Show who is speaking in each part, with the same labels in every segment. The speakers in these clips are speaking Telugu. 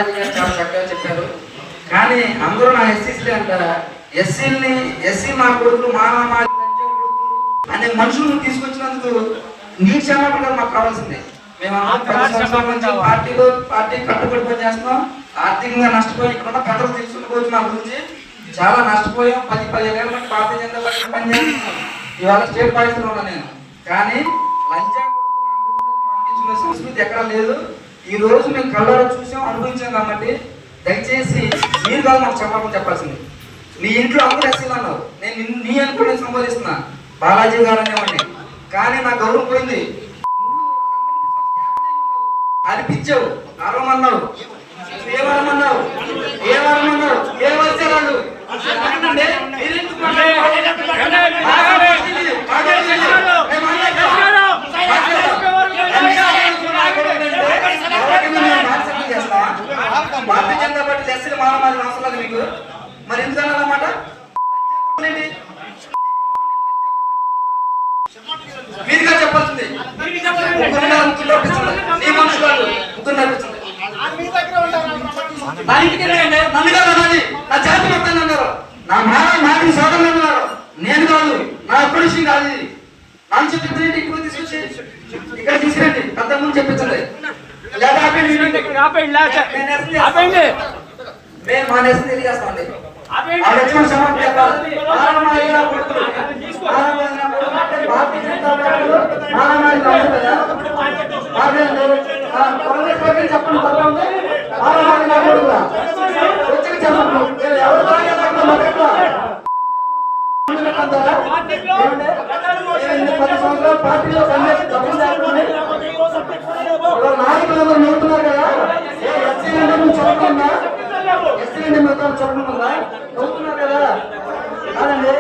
Speaker 1: బాలాజీ గారు చాలా చక్కగా చెప్పారు. కానీ అందరూ నా ఎస్సీసీ అంట. ఎస్సీ మా కొడుకులు మా అనే మనుషులను తీసుకొచ్చినందుకు నీ క్షమాపణ మాకు కావాల్సిందే. మేము పార్టీ కట్టుబడి పని చేస్తున్నాం. ఆర్థికంగా నష్టపోయి ఇక్కడ పెద్దలు తీసుకుని మా గురించి చాలా నష్టపోయాం. 10-15 ఏళ్ళ మంది భారతీయ జనతా పార్టీ పని చేస్తున్నాం. ఇవాళ స్టేట్ పాలిస్తున్నా ఉన్నా నేను. కానీ లంచా అనిపించుకునే సంస్కృతి ఎక్కడా లేదు. ఈ రోజు మేము కళ్ళారా చూసాం, అనుభవించాం. కాబట్టి దయచేసి మీరు కాదు మాకు క్షమాపణ చెప్పాల్సింది. నీ ఇంట్లో అందరూ ఎస్సీలు అన్నావు, నేను నీ అనుకుని సంబోధిస్తున్నా, బాలాజీ గారు అనేవాడిని. కానీ నా గౌరవం పోయింది. అనిపించావు, అరవమన్నావు, ఏమనమన్నావు, ఏమొచ్చారు భారతీయ జనతా పార్టీ ఎస్సీలు మానవాళి అవసరం లేదు మీకు. మరి ఎందుకన్నా అన్నమాట? మీరుగా చెప్పాల్సింది. నీ మనుషులు ముగ్గురు నడిపించండి. నా ఇంటికి నన్ను కాదు అన్నది, నా జాతి మొత్తాన్ని అన్నారు, నా మాటి సోదరులు అన్నారు. నేను కాదు, నా పొడిషన్ కాదు. ఇది నన్ను చెప్పింది ఇప్పుడు తీసుకొచ్చి ఇక్కడ తీసుకురండి, పెద్ద ముందు చెప్పించండి. మేము మా నేసం తెలియజేస్తామండి. చెప్పండి పార్టీలో నాయకులందరూ నవ్వుతున్నారు కదా. ఎస్సీ చెప్పకుండా ఎస్సీ మొత్తం చెప్పకుండా నవ్వుతున్నారు కదా. కాదండి,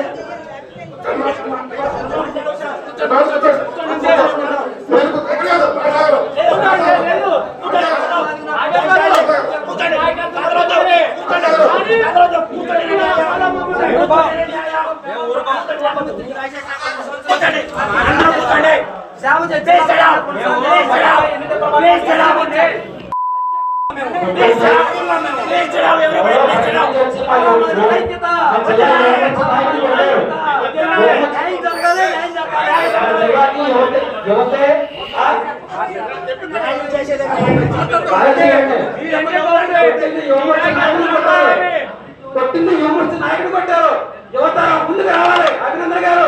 Speaker 1: కొట్టింది యువమూర్తి నాయకుడు కొట్టారు. యువత ముందుకు రావాలి. అభినందన్ గారు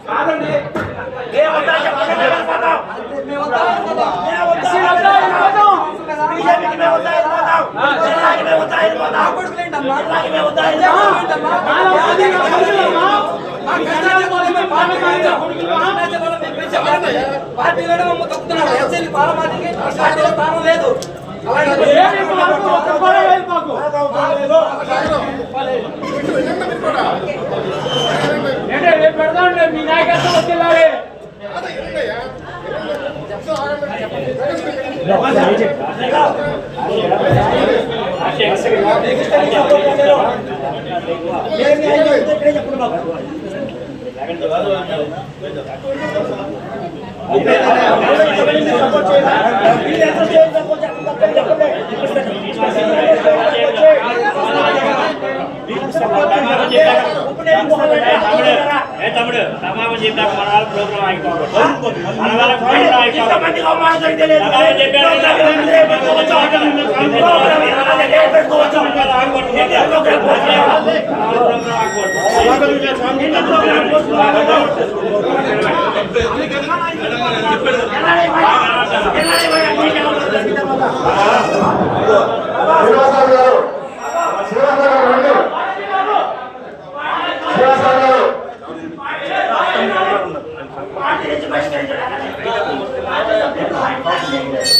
Speaker 1: కాదండి, పార్టీలో తప్పుతున్నారు. ఎస్సీ పాలమాటికి పార్టీలో స్థానం లేదు. పెడదాండి, మీ నాయకత్వం వచ్చేలాగే.
Speaker 2: తమ్ముడు తమామ చెప్పాక మన వాళ్ళ ప్రోగ్రాం ఆగిపోకూడదు. మన వాళ్ళ ప్రోగ్రాం ఆగిపోకూడదు.
Speaker 3: Thank you.